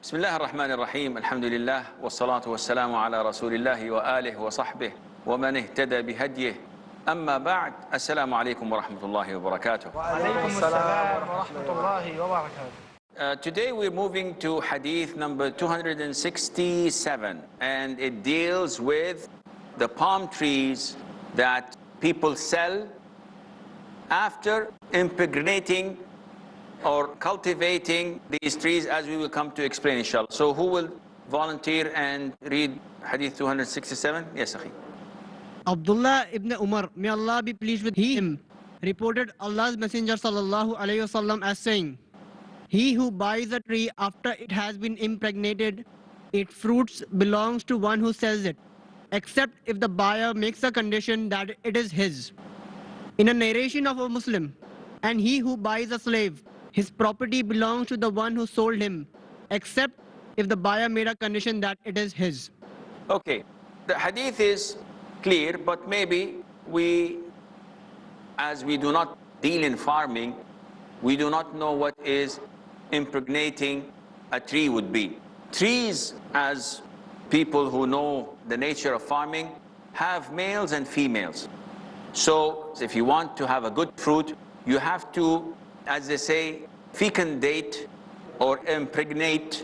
بسم الله الرحمن الرحيم الحمد لله والصلاة والسلام على رسول الله وآله وصحبه ومن اهتدى بهديه أما بعد السلام عليكم ورحمة الله وبركاته. وعليكم السلام ورحمة الله وبركاته. Today we're moving to hadith number 267, and it deals with the palm trees that people sell after impregnating or cultivating these trees, as we will come to explain inshallah. So who will volunteer and read hadith 267? Yes, Akhi. Abdullah ibn Umar, may Allah be pleased with him, reported Allah's Messenger sallallahu alaihi wasallam as saying, "He who buys a tree after it has been impregnated, its fruits belongs to one who sells it, except if the buyer makes a condition that it is his." In a narration of a Muslim, "And he who buys a slave, his property belongs to the one who sold him, except if the buyer made a condition that it is his." Okay, the hadith is clear, but maybe we, as we do not deal in farming, we do not know what is impregnating a tree would be. Trees, as people who know the nature of farming, have males and females. So if you want to have a good fruit, you have to, as they say, fecundate or impregnate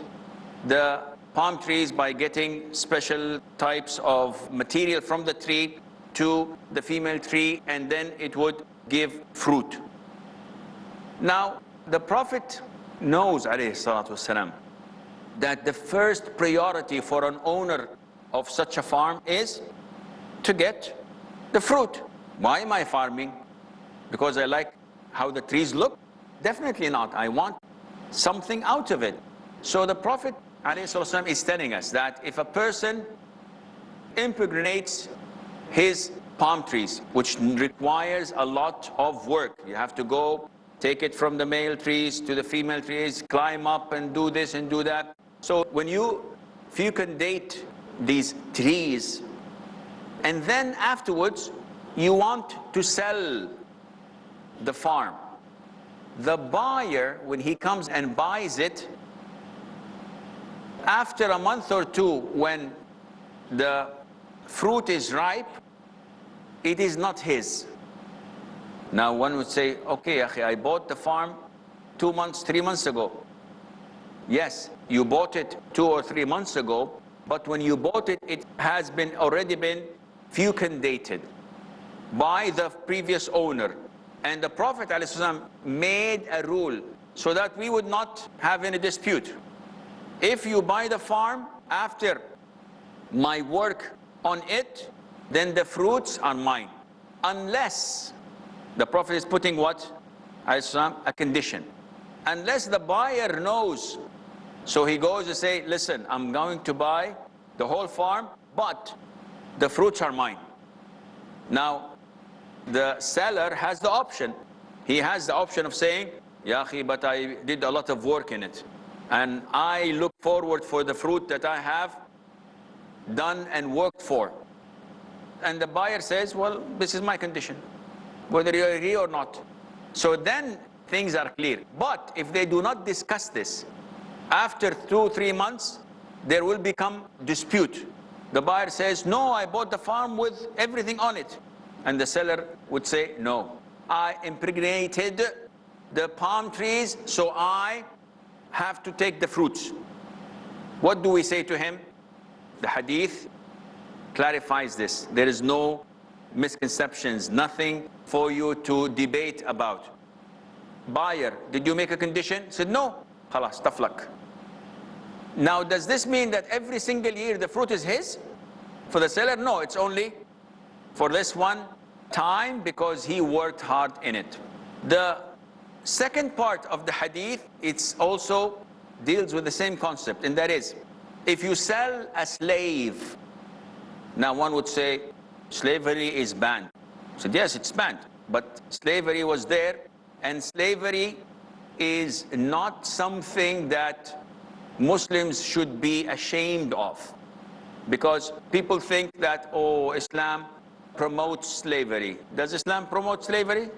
the palm trees by getting special types of material from the tree to the female tree, and then it would give fruit. Now, the Prophet knows, alayhi salatu wasalam, that the first priority for an owner of such a farm is to get the fruit. Why am I farming? Because I like how the trees look? Definitely not. I want something out of it. So the Prophet ﷺ is telling us that if a person impregnates his palm trees, which requires a lot of work, you have to go take it from the male trees to the female trees, climb up and do this and do that. So when you fecundate these trees, and then afterwards you want to sell the farm, the buyer, when he comes and buys it, after a month or two, when the fruit is ripe, it is not his. Now one would say, okay, akhi, I bought the farm 2 months, 3 months ago. Yes, you bought it 2 or 3 months ago, but when you bought it, it has already been fecundated by the previous owner. And the Prophet ﷺ made a rule so that we would not have any dispute. If you buy the farm after my work on it, then the fruits are mine. Unless, the Prophet is putting what? A condition. Unless the buyer knows. So he goes to say, listen, I'm going to buy the whole farm, but the fruits are mine. Now, the seller has the option. He has the option of saying, Ya akhi, but I did a lot of work in it, and I look forward for the fruit that I have done and worked for. And the buyer says, well, this is my condition, whether you agree or not. So then things are clear. But if they do not discuss this, after 2 3 months, there will become dispute. The buyer says, no, I bought the farm with everything on it. And the seller would say, no, I impregnated the palm trees, so I have to take the fruits. What do we say to him? The hadith clarifies this. There is no misconceptions, nothing for you to debate about. Buyer, did you make a condition? Said, no. Khalas, tough luck. Now, does this mean that every single year the fruit is his? For the seller, no, it's only for this one time because he worked hard in it. The second part of the hadith, it's also deals with the same concept, and that is, if you sell a slave, now one would say, slavery is banned. I said, yes, it's banned, but slavery was there, and slavery is not something that Muslims should be ashamed of. Because people think that, oh, Islam promotes slavery. Does Islam promote slavery?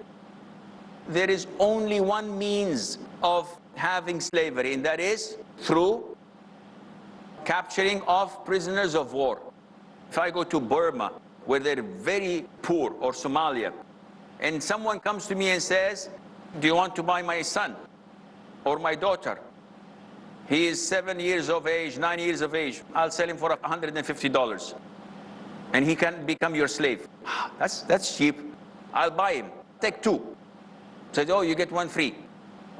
There is only one means of having slavery, and that is through capturing of prisoners of war. If I go to Burma, where they're very poor, or Somalia, and someone comes to me and says, do you want to buy my son or my daughter? He is 7 years of age, 9 years of age. I'll sell him for $150. And he can become your slave. That's cheap. I'll buy him. Take two. Says, oh, you get one free.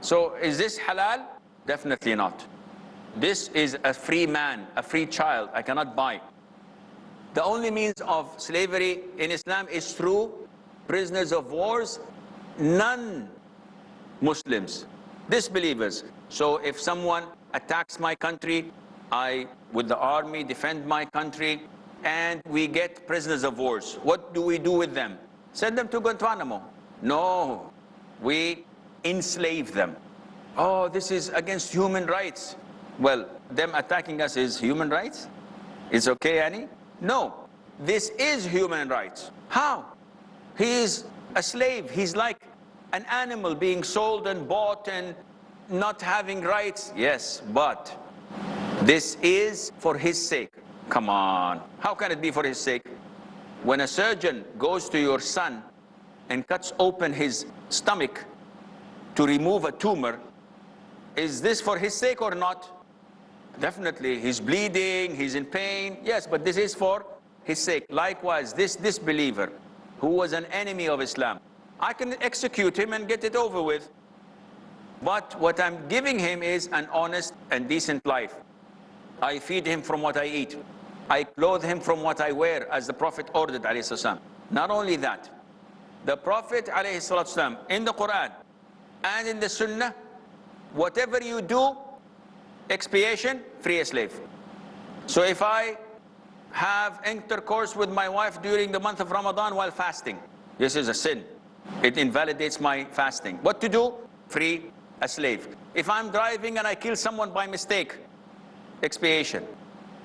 So is this halal? Definitely not. This is a free man, a free child. I cannot buy. The only means of slavery in Islam is through prisoners of wars, non-Muslims, disbelievers. So if someone attacks my country, I, with the army, defend my country, and we get prisoners of wars. What do we do with them? Send them to Guantanamo. No, we enslave them. Oh, this is against human rights. Well, them attacking us is human rights? It's okay, Annie? No, this is human rights. How? He is a slave. He's like an animal being sold and bought and not having rights. Yes, but this is for his sake. Come on. How can it be for his sake? When a surgeon goes to your son and cuts open his stomach to remove a tumor, is this for his sake or not? Definitely, he's bleeding, he's in pain. Yes, but this is for his sake. Likewise, this disbeliever who was an enemy of Islam, I can execute him and get it over with. But what I'm giving him is an honest and decent life. I feed him from what I eat. I clothe him from what I wear, as the Prophet ordered, alayhi salam. Not only that, the Prophet, alayhi salam, in the Quran and in the Sunnah, whatever you do, expiation, free a slave. So if I have intercourse with my wife during the month of Ramadan while fasting, this is a sin. It invalidates my fasting. What to do? Free a slave. If I'm driving and I kill someone by mistake, expiation,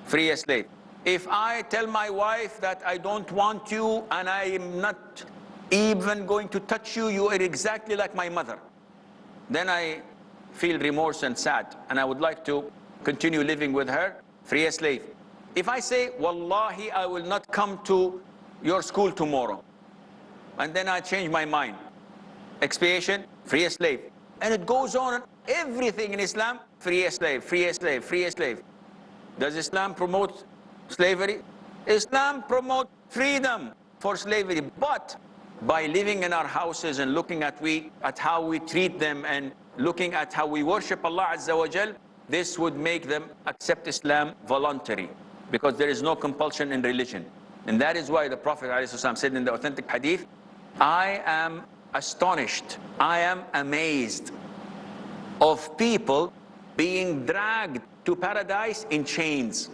free a slave. If I tell my wife that I don't want you and I am not even going to touch you, you are exactly like my mother, then I feel remorse and sad, and I would like to continue living with her, free a slave. If I say, Wallahi, I will not come to your school tomorrow, and then I change my mind, expiation, free a slave. And it goes on, everything in Islam, free a slave, free a slave, free a slave. Does Islam promote slavery? Islam promotes freedom for slavery, but by living in our houses and looking at how we treat them and looking at how we worship Allah Azza wa Jal, this would make them accept Islam voluntary, because there is no compulsion in religion. And that is why the Prophet ﷺ said in the authentic hadith, I am astonished, I am amazed of people being dragged to paradise in chains.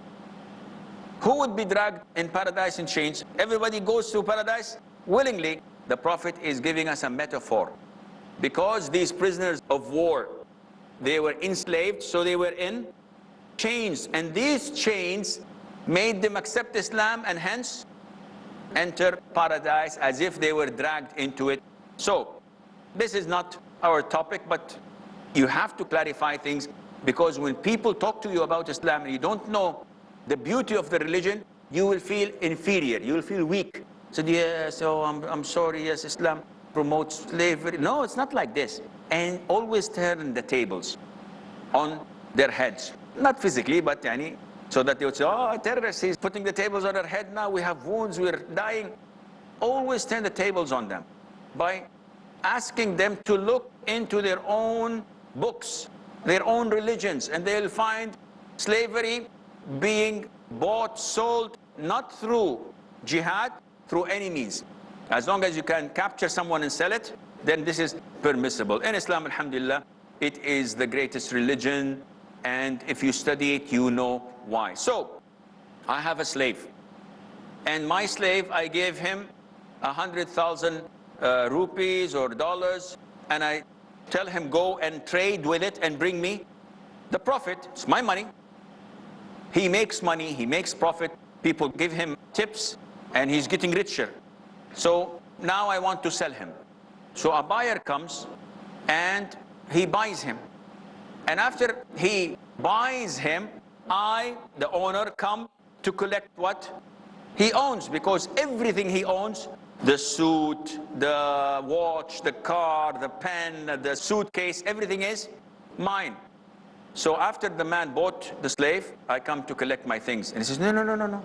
Who would be dragged in paradise in chains? Everybody goes to paradise willingly. The Prophet is giving us a metaphor. Because these prisoners of war, they were enslaved, so they were in chains. And these chains made them accept Islam and hence enter paradise as if they were dragged into it. So, this is not our topic, but you have to clarify things, because when people talk to you about Islam and you don't know the beauty of the religion, you will feel inferior, you will feel weak. So, yes, oh, I'm sorry, yes, Islam promotes slavery. No, it's not like this. And always turn the tables on their heads. Not physically, but so that they would say, oh, a terrorist, he's putting the tables on our head now, we have wounds, we're dying. Always turn the tables on them by asking them to look into their own books, their own religions, and they'll find slavery being bought, sold, not through jihad, through any means. As long as you can capture someone and sell it, then this is permissible. In Islam, alhamdulillah, it is the greatest religion, and if you study it, you know why. So, I have a slave, and my slave, I gave him 100,000 rupees or dollars, and I tell him go and trade with it and bring me the profit. It's my money. He makes money, he makes profit, people give him tips, and he's getting richer. So now I want to sell him. So a buyer comes and he buys him. And after he buys him, I, the owner, come to collect what he owns, because everything he owns, the suit, the watch, the car, the pen, the suitcase, everything is mine. So after the man bought the slave, I come to collect my things. And he says, no, no, no, no, no.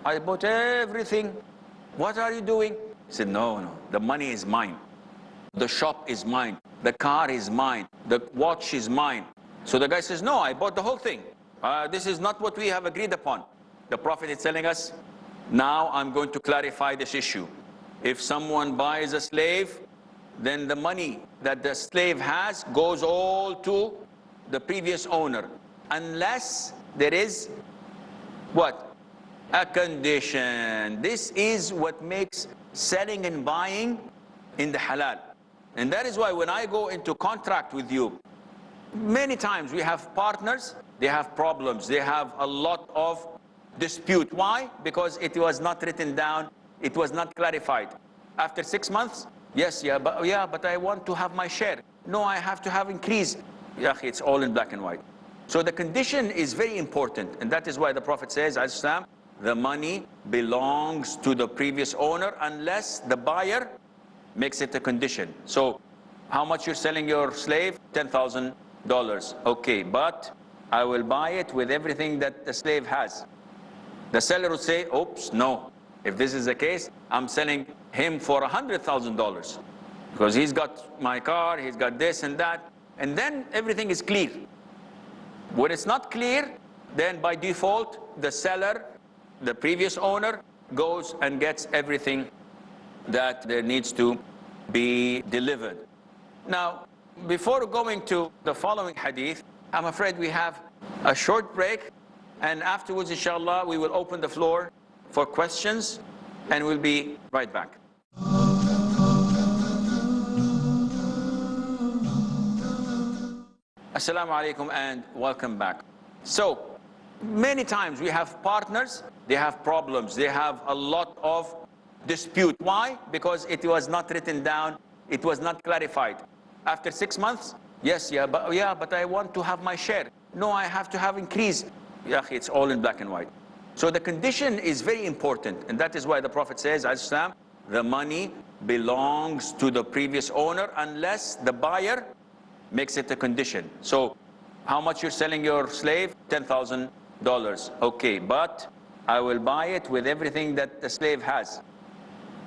I bought everything. What are you doing? He said, no, no, the money is mine. The shop is mine. The car is mine. The watch is mine. So the guy says, no, I bought the whole thing. This is not what we have agreed upon. The Prophet is telling us, now I'm going to clarify this issue. If someone buys a slave, then the money that the slave has goes all to the previous owner, unless there is what? A condition. This is what makes selling and buying in the halal. And that is why when I go into contract with you, many times we have partners, they have problems, they have a lot of dispute. Why? Because it was not written down, it was not clarified. After 6 months, yes, but I want to have my share. No, I have to have increase. Yeah, it's all in black and white. So the condition is very important, and that is why the Prophet says, Islam, the money belongs to the previous owner unless the buyer makes it a condition. So how much you're selling your slave? $10,000. Okay, but I will buy it with everything that the slave has. The seller would say, oops, no. If this is the case, I'm selling him for $100,000 because he's got my car, he's got this and that. And then everything is clear. When it's not clear, then by default, the seller, the previous owner, goes and gets everything that there needs to be delivered. Now, before going to the following hadith, I'm afraid we have a short break, and afterwards, inshallah, we will open the floor for questions, and we'll be right back. Assalamu alaikum and welcome back. So, many times we have partners, they have problems, they have a lot of dispute. Why? Because it was not written down, it was not clarified. After 6 months, yes, but I want to have my share. No, I have to have increase. Yeah, it's all in black and white. So the condition is very important, and that is why the Prophet says, Islam, the money belongs to the previous owner unless the buyer makes it a condition. So how much you're selling your slave? $10,000. Okay, but I will buy it with everything that the slave has.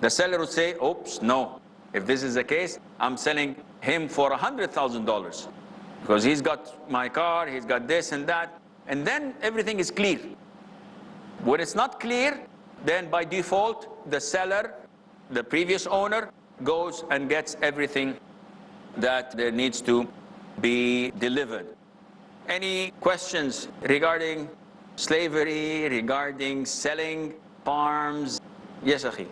The seller would say, oops, no. If this is the case, I'm selling him for $100,000 because he's got my car, he's got this and that. And then everything is clear. When it's not clear, then by default, the seller, the previous owner, goes and gets everything that there needs to be delivered. Any questions regarding slavery, regarding selling farms? Yes, Akhi.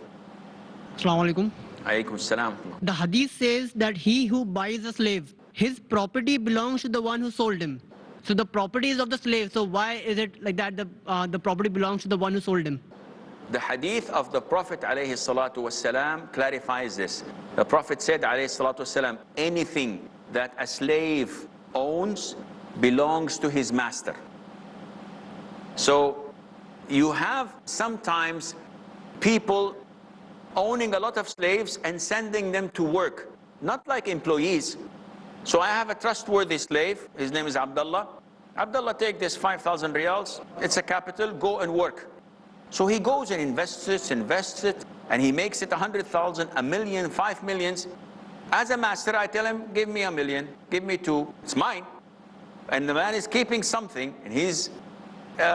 Assalamu alaikum. Alaikum salam. The hadith says that he who buys a slave, his property belongs to the one who sold him. So the property is of the slave. So why is it like that the property belongs to the one who sold him? The hadith of the Prophet ﷺ clarifies this. The Prophet said ﷺ, anything that a slave owns belongs to his master. So you have sometimes people owning a lot of slaves and sending them to work, not like employees. So I have a trustworthy slave, his name is Abdullah. Abdullah, take this 5,000 riyals, it's a capital, go and work. So he goes and invests it, and he makes it 100,000, a million, 5 millions. As a master, I tell him, give me 1 million, give me 2, it's mine. And the man is keeping something, and he's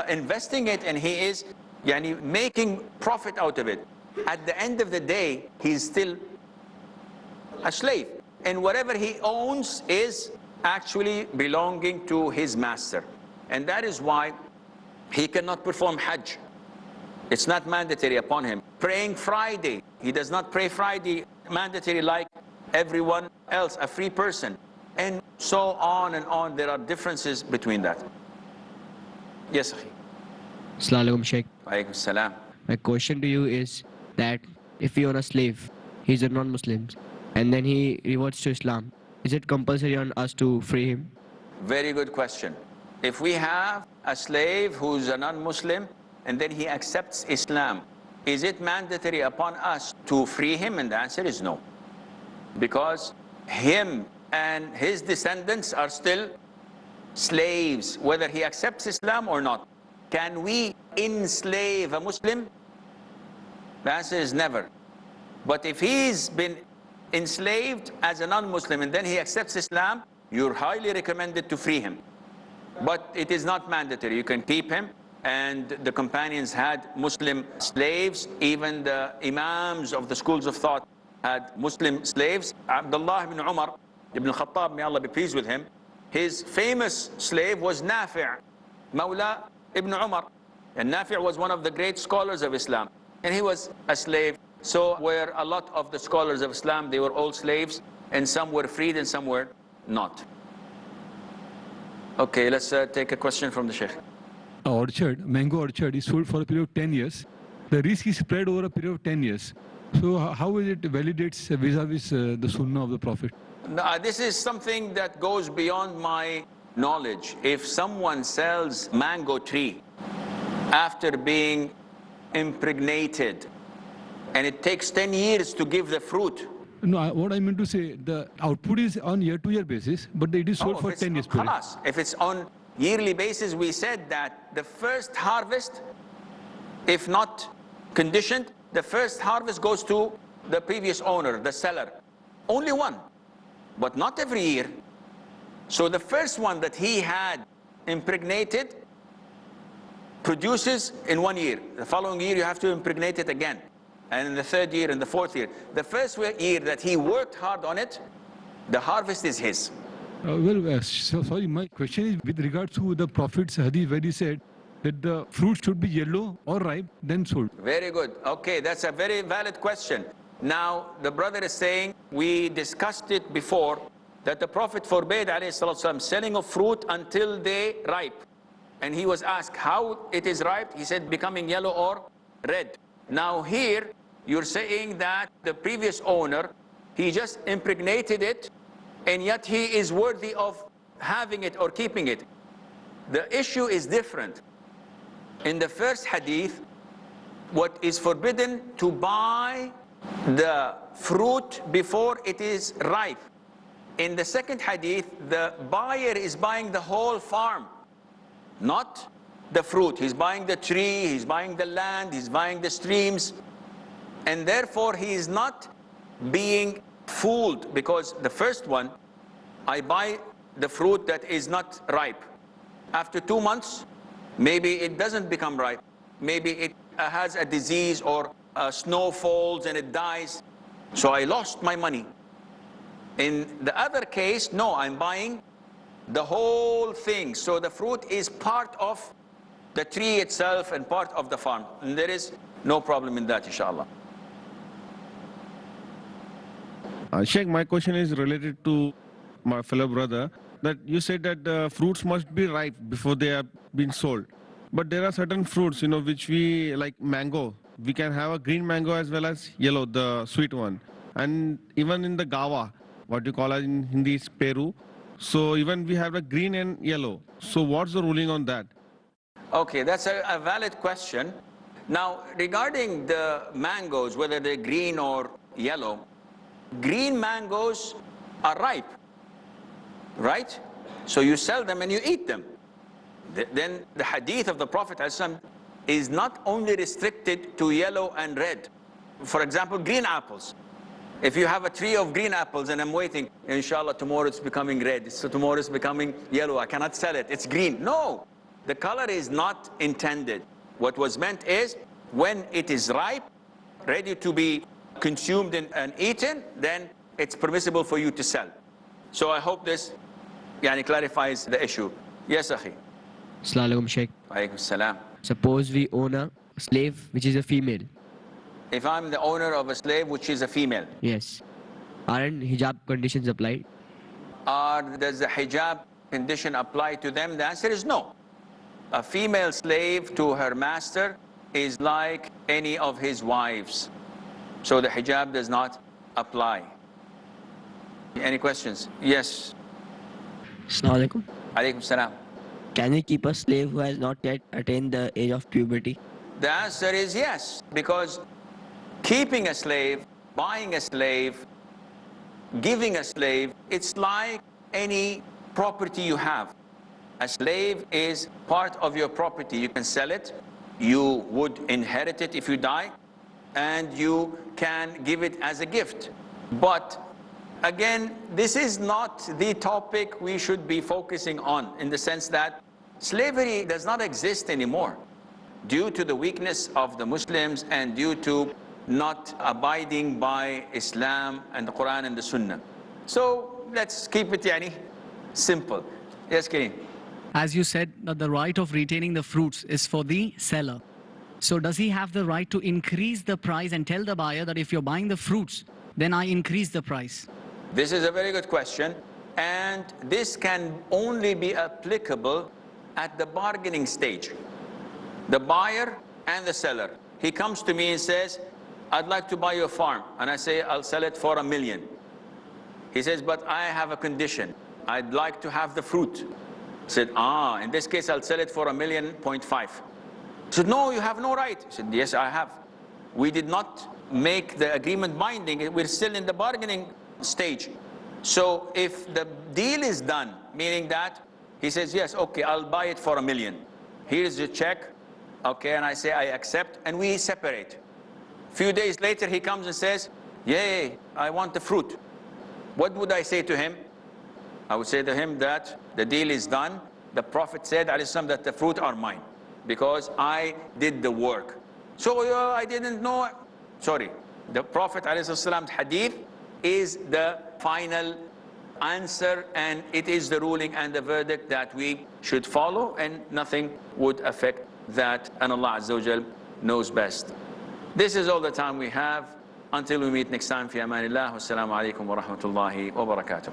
investing it, and he is making profit out of it. At the end of the day, he's still a slave. And whatever he owns is actually belonging to his master. And that is why he cannot perform hajj. It's not mandatory upon him. Praying Friday, he does not pray Friday mandatory like everyone else, a free person. And so on and on. There are differences between that. Yes, Akhi. Assalamu alaikum, Sheikh. Alaikum salam. My question to you is that if you own a slave, he's a non-Muslim, and then he reverts to Islam, is it compulsory on us to free him? Very good question. If we have a slave who's a non-Muslim and then he accepts Islam, is it mandatory upon us to free him? And the answer is no. Because him and his descendants are still slaves, whether he accepts Islam or not. Can we enslave a Muslim? The answer is never. But if he's been enslaved as a non-Muslim and then he accepts Islam, you're highly recommended to free him. But it is not mandatory. You can keep him. And the companions had Muslim slaves. Even the imams of the schools of thought had Muslim slaves. Abdullah ibn Umar ibn Khattab, may Allah be pleased with him, his famous slave was Nafi' Mawla ibn Umar. And Nafi' was one of the great scholars of Islam. And he was a slave. So were a lot of the scholars of Islam, they were all slaves. And some were freed and some were not. Okay, let's take a question from the Sheikh. Orchard, mango orchard is sold for a period of 10 years. The risk is spread over a period of 10 years. So how is it validates vis-a-vis the Sunnah of the Prophet? This is something that goes beyond my knowledge. If someone sells mango tree after being impregnated and it takes 10 years to give the fruit. No, what I meant to say, the output is on year-to-year basis, but it is sold for 10 years period. If it's on yearly basis, we said that the first harvest, if not conditioned, the first harvest goes to the previous owner, the seller. Only one, but not every year. So the first one that he had impregnated produces in 1 year. The following year you have to impregnate it again. And in the third year and the fourth year. The first year that he worked hard on it, the harvest is his. Sorry, my question is with regard to the Prophet's hadith where he said that the fruit should be yellow or ripe, then sold. Very good. Okay, that's a very valid question. Now, the brother is saying, we discussed it before, that the Prophet forbade ﷺ selling of fruit until they ripe. And he was asked how it is ripe. He said becoming yellow or red. Now here, you're saying that the previous owner, he just impregnated it, and yet he is worthy of having it or keeping it. The issue is different. In the first hadith, what is forbidden to buy the fruit before it is ripe. In the second hadith, the buyer is buying the whole farm, not the fruit. He's buying the tree, he's buying the land, he's buying the streams. And therefore, he is not being fooled, because the first one, I buy the fruit that is not ripe. After 2 months, maybe it doesn't become ripe. Maybe it has a disease or snow falls and it dies. So I lost my money. In the other case, no, I'm buying the whole thing. So the fruit is part of the tree itself and part of the farm. And there is no problem in that, inshallah. Sheikh, my question is related to my fellow brother, that you said that the fruits must be ripe before they are being sold. But there are certain fruits, which we like mango. We can have a green mango as well as yellow, the sweet one. And even in the gawa, what you call it in Hindi is Peru. So even we have a green and yellow. So what's the ruling on that? Okay, that's a valid question. Now, regarding the mangoes, whether they're green or yellow, green mangoes are ripe, right? So you sell them and you eat them. Then the hadith of the Prophet ﷺ is not only restricted to yellow and red. For example, green apples. If you have a tree of green apples and I'm waiting, inshallah, tomorrow it's becoming red, so tomorrow it's becoming yellow, I cannot sell it, it's green. No, the color is not intended. What was meant is, when it is ripe, ready to be consumed and eaten, then it's permissible for you to sell. So I hope this clarifies the issue. Yes, Akhi. Assalamu alaikum, Sheikh. Alaikum salam. Suppose we own a slave which is a female. If I'm the owner of a slave which is a female. Yes. Aren't hijab conditions applied? Does the hijab condition apply to them? The answer is no. A female slave to her master is like any of his wives. So the hijab does not apply. Any questions? Yes. Assalamu alaikum. Alaikum salam. Can we keep a slave who has not yet attained the age of puberty? The answer is yes, because keeping a slave, buying a slave, giving a slave, it's like any property you have. A slave is part of your property. You can sell it, you would inherit it if you die, and you can give it as a gift. But again, this is not the topic we should be focusing on, in the sense that slavery does not exist anymore due to the weakness of the Muslims and due to not abiding by Islam and the Quran and the Sunnah. So let's keep it simple. Yes, Kareem. As you said, that the right of retaining the fruits is for the seller. So does he have the right to increase the price and tell the buyer that if you're buying the fruits, then I increase the price? This is a very good question, and this can only be applicable at the bargaining stage. The buyer and the seller. He comes to me and says, I'd like to buy your farm. And I say, I'll sell it for $1 million. He says, but I have a condition. I'd like to have the fruit. I said, in this case, I'll sell it for $1.5 million. He said, no, you have no right. I said, yes, I have. We did not make the agreement binding. We're still in the bargaining stage. So if the deal is done, meaning that he says, yes, okay, I'll buy it for $1 million. Here's the check. Okay, and I say, I accept, and we separate. A few days later, he comes and says, yay, I want the fruit. What would I say to him? I would say to him that the deal is done. The Prophet said, ﷺ, that the fruit are mine, because I did the work. So I didn't know. Sorry, the Prophet ﷺ's hadith is the final answer, and it is the ruling and the verdict that we should follow, and nothing would affect that, and Allah Azza wa Jal knows best. This is all the time we have. Until we meet next time, fi amanillah. Wassalamu alaikum wa rahmatullahi wa barakatuh.